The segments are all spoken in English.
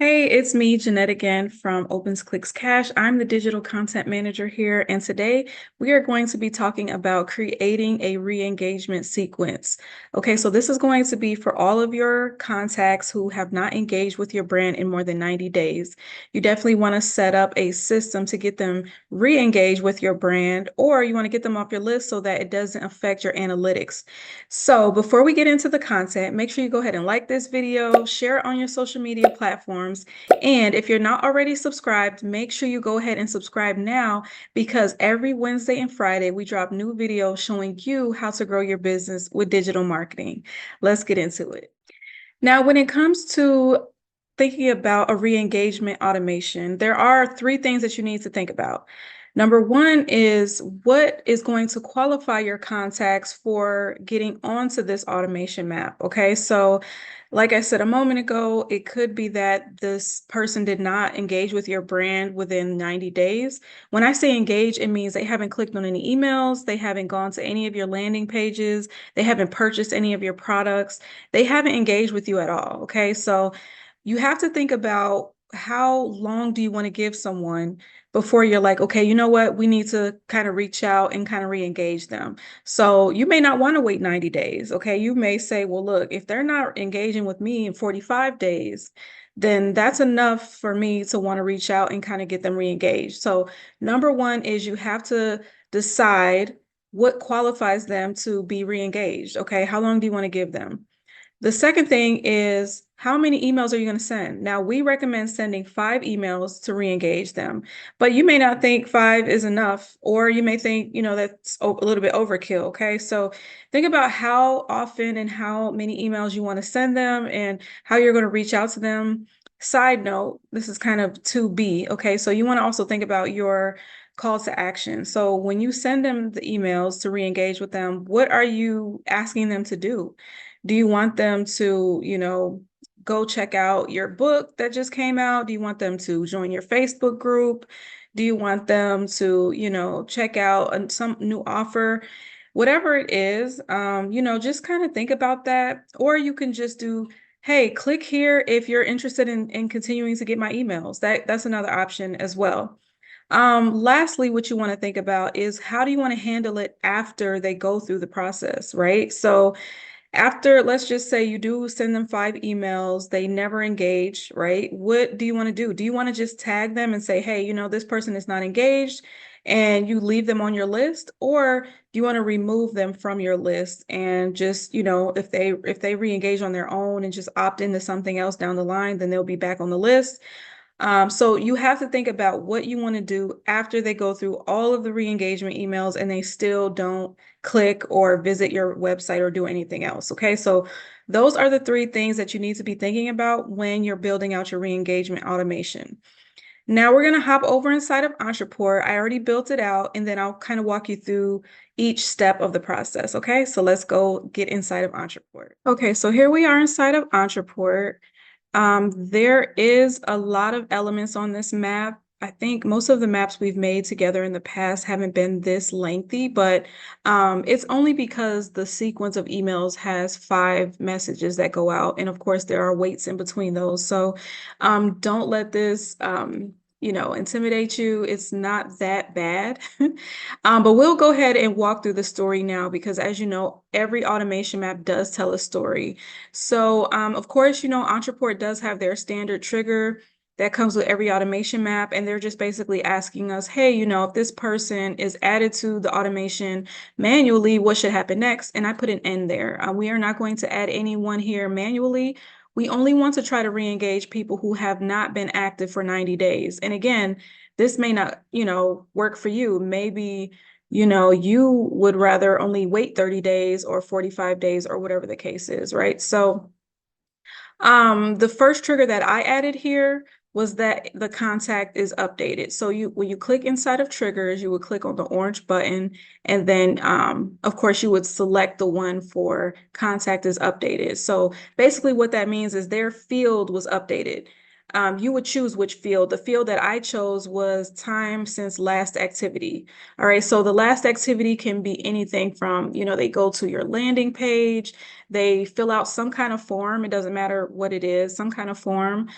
Hey, it's me, Jeanette, again from Opens Clicks Cash. I'm the digital content manager here, and today we are going to be talking about creating a re-engagement sequence. Okay, so this is going to be for all of your contacts who have not engaged with your brand in more than 90 days. You definitely want to set up a system to get them re-engaged with your brand, or you want to get them off your list so that it doesn't affect your analytics. So before we get into the content, make sure you go ahead and like this video, share it on your social media platforms. And if you're not already subscribed, make sure you go ahead and subscribe now because every Wednesday and Friday, we drop new videos showing you how to grow your business with digital marketing. Let's get into it. Now, when it comes to thinking about a re-engagement automation, there are three things that you need to think about. Number one is what is going to qualify your contacts for getting onto this automation map. Okay, so like I said a moment ago, it could be that this person did not engage with your brand within 90 days. When I say engage, it means they haven't clicked on any emails, they haven't gone to any of your landing pages, they haven't purchased any of your products, they haven't engaged with you at all. Okay, so you have to think about how long do you want to give someone before you're like, okay, you know what, we need to kind of reach out and kind of re-engage them. So you may not want to wait 90 days. Okay, you may say, well, look, if they're not engaging with me in 45 days, then that's enough for me to want to reach out and kind of get them re-engaged. So number one is you have to decide what qualifies them to be re-engaged. Okay, how long do you want to give them? The second thing is how many emails are you going to send? Now, we recommend sending 5 emails to re-engage them, but you may not think 5 is enough, or you may think, that's a little bit overkill. Okay. So think about how often and how many emails you want to send them and how you're going to reach out to them. Side note, this is kind of 2B. Okay. So you want to also think about your call to action. So when you send them the emails to re-engage with them, what are you asking them to do? Do you want them to, go check out your book that just came out? Do you want them to join your Facebook group? Do you want them to, check out some new offer? Whatever it is, just kind of think about that. Or you can just do, hey, click here if you're interested in continuing to get my emails. That's another option as well. Lastly, what you want to think about is how do you want to handle it after they go through the process, right? So after, let's just say you do send them 5 emails, they never engage, right? What do you want to do? Do you want to just tag them and say, hey, this person is not engaged and you leave them on your list? Or do you want to remove them from your list and just, if they re-engage on their own and just opt into something else down the line, then they'll be back on the list. So you have to think about what you want to do after they go through all of the re-engagement emails and they still don't click or visit your website or do anything else. Okay, so those are the three things that you need to be thinking about when you're building out your re-engagement automation. Now we're going to hop over inside of Entreport. I already built it out and then I'll kind of walk you through each step of the process. Okay, so let's go get inside of Entreport. Okay, so here we are inside of Entreport. There is a lot of elements on this map. I think most of the maps we've made together in the past haven't been this lengthy, but it's only because the sequence of emails has 5 messages that go out. And of course, there are waits in between those. So don't let this intimidate you. It's not that bad. But we'll go ahead and walk through the story now because as you know, every automation map does tell a story. So of course, Entreport does have their standard trigger that comes with every automation map. And they're just basically asking us, hey, if this person is added to the automation manually, what should happen next? And I put an end there. We are not going to add anyone here manually. We only want to try to re-engage people who have not been active for 90 days. And again, this may not, work for you. Maybe, you would rather only wait 30 days or 45 days or whatever the case is, right? So the first trigger that I added here was that the contact is updated. So when you click inside of triggers, you would click on the orange button, and then of course you would select the one for contact is updated. So basically what that means is their field was updated. you would choose which field. The field that I chose was time since last activity. All right, so the last activity can be anything from, they go to your landing page, they fill out some kind of form, it doesn't matter what it is, some kind of form.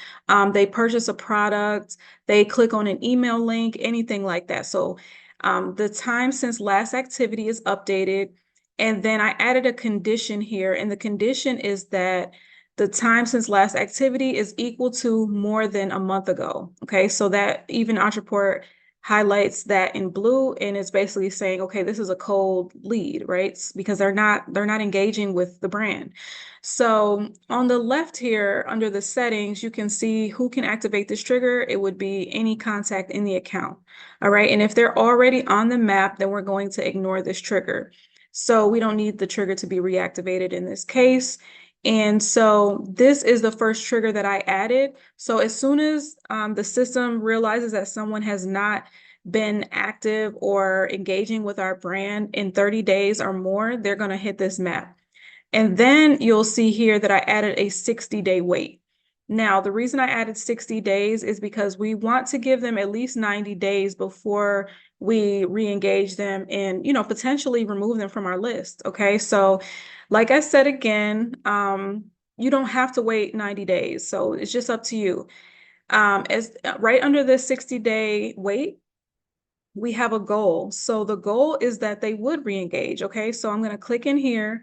They purchase a product, they click on an email link, anything like that. So the time since last activity is updated. And then I added a condition here, and the condition is that the time since last activity is equal to more than a month ago. Okay, so that even Entreport highlights that in blue, and it's basically saying, okay, this is a cold lead, right? Because they're not engaging with the brand. So on the left here, under the settings, you can see who can activate this trigger. It would be any contact in the account. All right, and if they're already on the map, then we're going to ignore this trigger. So we don't need the trigger to be reactivated in this case. And so this is the first trigger that I added. So as soon as the system realizes that someone has not been active or engaging with our brand in 30 days or more, they're going to hit this map. And then you'll see here that I added a 60-day wait. Now, the reason I added 60 days is because we want to give them at least 90 days before we re-engage them and, potentially remove them from our list. Okay, so like I said again, you don't have to wait 90 days. So it's just up to you. As right under this 60-day wait, we have a goal. So the goal is that they would re-engage. Okay, so I'm going to click in here.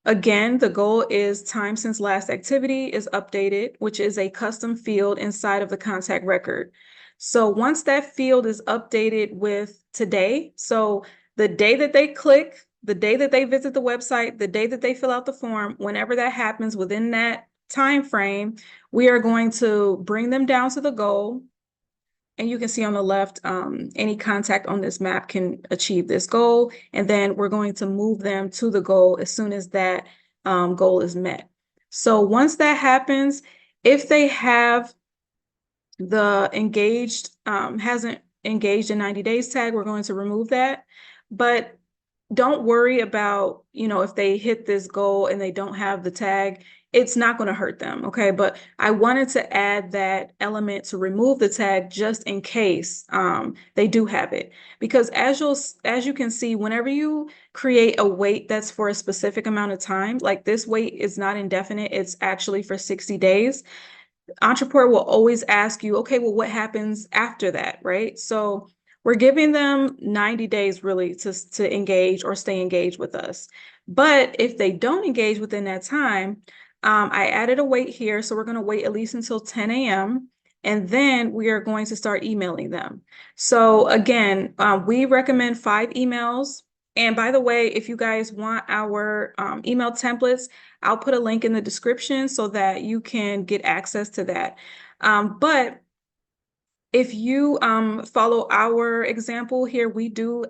Again, the goal is time since last activity is updated, which is a custom field inside of the contact record. So once that field is updated with today, so the day that they click, the day that they visit the website, the day that they fill out the form, whenever that happens within that time frame, we are going to bring them down to the goal. And you can see on the left, any contact on this map can achieve this goal. And then we're going to move them to the goal as soon as that goal is met. So once that happens, if they have the engaged, hasn't engaged in 90 days tag, we're going to remove that. But don't worry about, if they hit this goal and they don't have the tag, it's not going to hurt them. Okay. But I wanted to add that element to remove the tag just in case they do have it. Because as you can see, whenever you create a wait that's for a specific amount of time, like this wait is not indefinite, it's actually for 60 days. Entrepreneur will always ask you, okay, well, what happens after that, right? So we're giving them 90 days really to engage or stay engaged with us. But if they don't engage within that time, I added a wait here. So we're going to wait at least until 10 a.m. And then we are going to start emailing them. So again, we recommend 5 emails. And by the way, if you guys want our email templates, I'll put a link in the description so that you can get access to that. But if you follow our example here, we do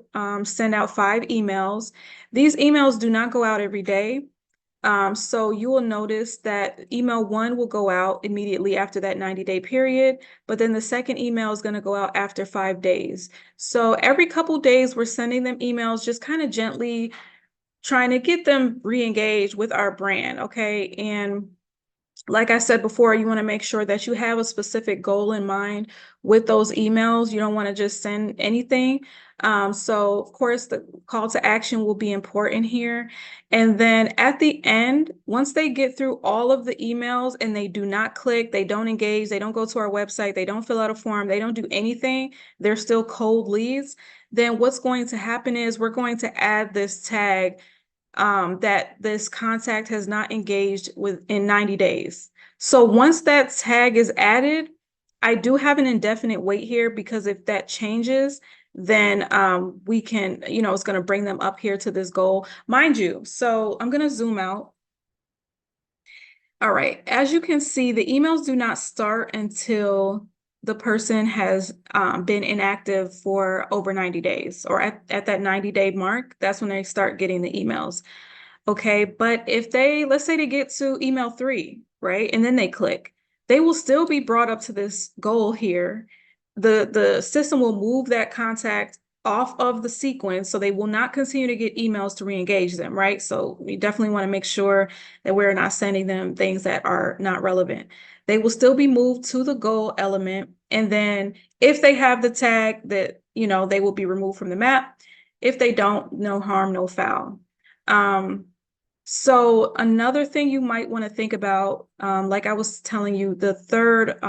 send out 5 emails. These emails do not go out every day. So you will notice that email 1 will go out immediately after that 90-day period, but then the second email is going to go out after 5 days. So every couple days, we're sending them emails, just kind of gently trying to get them re-engaged with our brand. Okay. And like I said before, you want to make sure that you have a specific goal in mind with those emails. You don't want to just send anything. So of course, the call to action will be important here. And then at the end, once they get through all of the emails and they do not click, they don't engage, they don't go to our website, they don't fill out a form, they don't do anything, they're still cold leads, then what's going to happen is we're going to add this tag that this contact has not engaged within 90 days. So once that tag is added, I do have an indefinite wait here because if that changes, then we can, it's going to bring them up here to this goal. Mind you, so I'm going to zoom out. All right, as you can see, the emails do not start until the person has been inactive for over 90 days, or at that 90-day mark, that's when they start getting the emails. Okay, but if let's say they get to email 3, right, and then they click, they will still be brought up to this goal here. The system will move that contact off of the sequence, so they will not continue to get emails to re-engage them, right? So we definitely want to make sure that we're not sending them things that are not relevant. They will still be moved to the goal element. And then if they have the tag, that, they will be removed from the map. If they don't, no harm, no foul. So another thing you might want to think about, like I was telling you, the third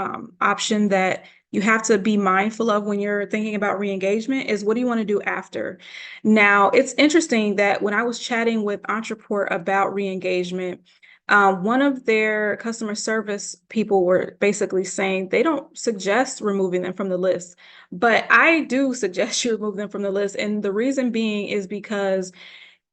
option that you have to be mindful of when you're thinking about re-engagement is, what do you want to do after? Now, it's interesting that when I was chatting with Entreport about re-engagement, one of their customer service people were basically saying they don't suggest removing them from the list, but I do suggest you remove them from the list. And the reason being is because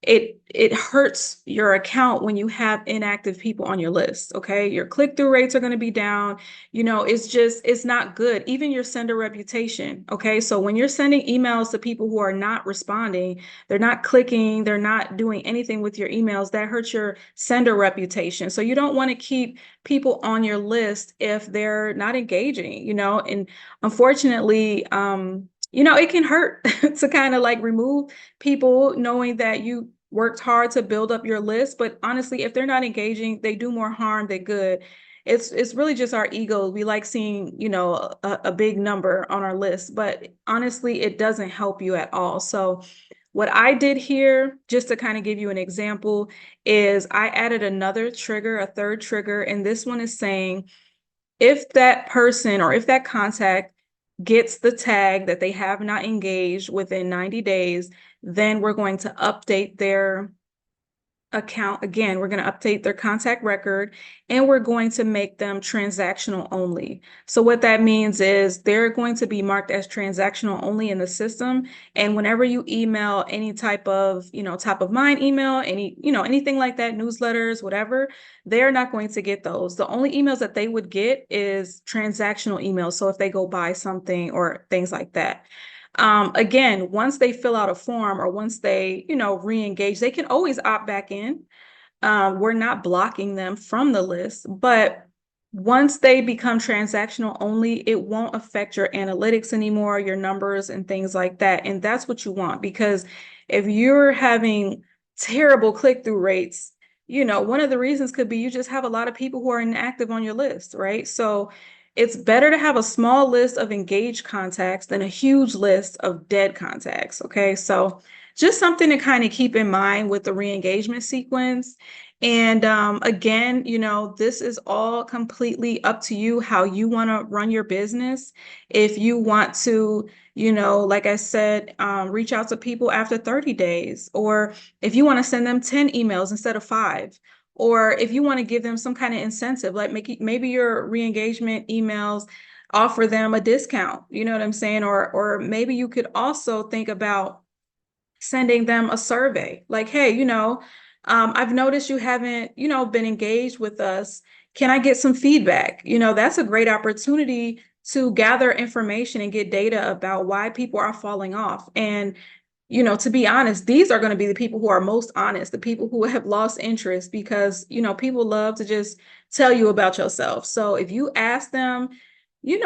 it hurts your account when you have inactive people on your list. Okay, your click-through rates are going to be down. It's not good. Even your sender reputation. Okay, so when you're sending emails to people who are not responding, they're not clicking, they're not doing anything with your emails, that hurts your sender reputation. So you don't want to keep people on your list if they're not engaging, and unfortunately, it can hurt to kind of like remove people knowing that you worked hard to build up your list. But honestly, if they're not engaging, they do more harm than good. It's really just our ego. We like seeing, a big number on our list, but honestly, it doesn't help you at all. So what I did here, just to kind of give you an example, is I added another trigger, a third trigger, and this one is saying, if that person or if that contact gets the tag that they have not engaged within 90 days, then we're going to update their account. Again, we're going to update their contact record, and we're going to make them transactional only. So what that means is they're going to be marked as transactional only in the system. And whenever you email any type of, top of mind email, anything like that, newsletters, whatever, they're not going to get those. The only emails that they would get is transactional emails. So if they go buy something or things like that. Again, once they fill out a form or once they, re-engage, they can always opt back in. We're not blocking them from the list, but once they become transactional only, it won't affect your analytics anymore, your numbers and things like that. And that's what you want, because if you're having terrible click-through rates, one of the reasons could be you just have a lot of people who are inactive on your list, right? So it's better to have a small list of engaged contacts than a huge list of dead contacts. Okay, so just something to kind of keep in mind with the re-engagement sequence. And again, this is all completely up to you how you want to run your business. If you want to, like I said, reach out to people after 30 days, or if you want to send them 10 emails instead of 5. Or if you want to give them some kind of incentive, like maybe your re-engagement emails offer them a discount, you know what I'm saying? Or maybe you could also think about sending them a survey, like, hey, I've noticed you haven't, been engaged with us. Can I get some feedback? That's a great opportunity to gather information and get data about why people are falling off. And to be honest, these are going to be the people who are most honest, the people who have lost interest, because, people love to just tell you about yourself. So if you ask them, there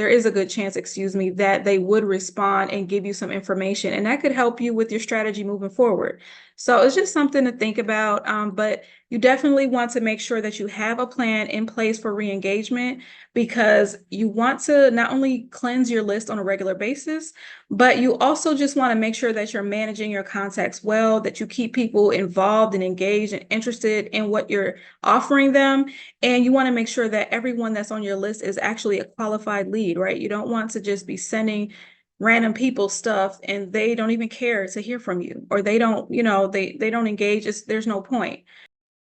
is a good chance, excuse me, that they would respond and give you some information, and that could help you with your strategy moving forward. So it's just something to think about. But you definitely want to make sure that you have a plan in place for re-engagement, because you want to not only cleanse your list on a regular basis, but you also just want to make sure that you're managing your contacts well, that you keep people involved and engaged and interested in what you're offering them. And you want to make sure that everyone that's on your list is actually a qualified lead, right? You don't want to just be sending random people stuff and they don't even care to hear from you, or they don't, they don't engage. There's no point.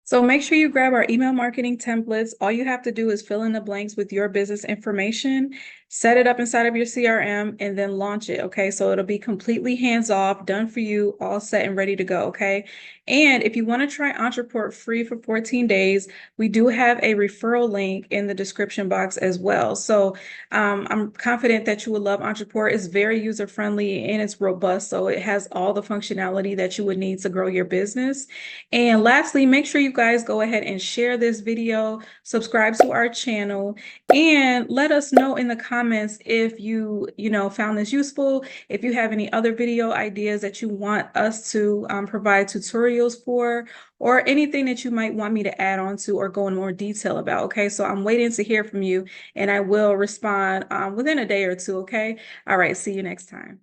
So make sure you grab our email marketing templates. All you have to do is fill in the blanks with your business information, set it up inside of your CRM, and then launch it. Okay, so it'll be completely hands-off, done for you, all set and ready to go. Okay, and if you want to try Entreport free for 14 days, we do have a referral link in the description box as well. So I'm confident that you will love Entreport. It's very user-friendly and it's robust, so it has all the functionality that you would need to grow your business. And lastly, make sure you guys go ahead and share this video, subscribe to our channel, and let us know in the comments comments if you found this useful, if you have any other video ideas that you want us to provide tutorials for, or anything that you might want me to add on to or go in more detail about. Okay, so I'm waiting to hear from you, and I will respond within a day or two. Okay, all right, see you next time.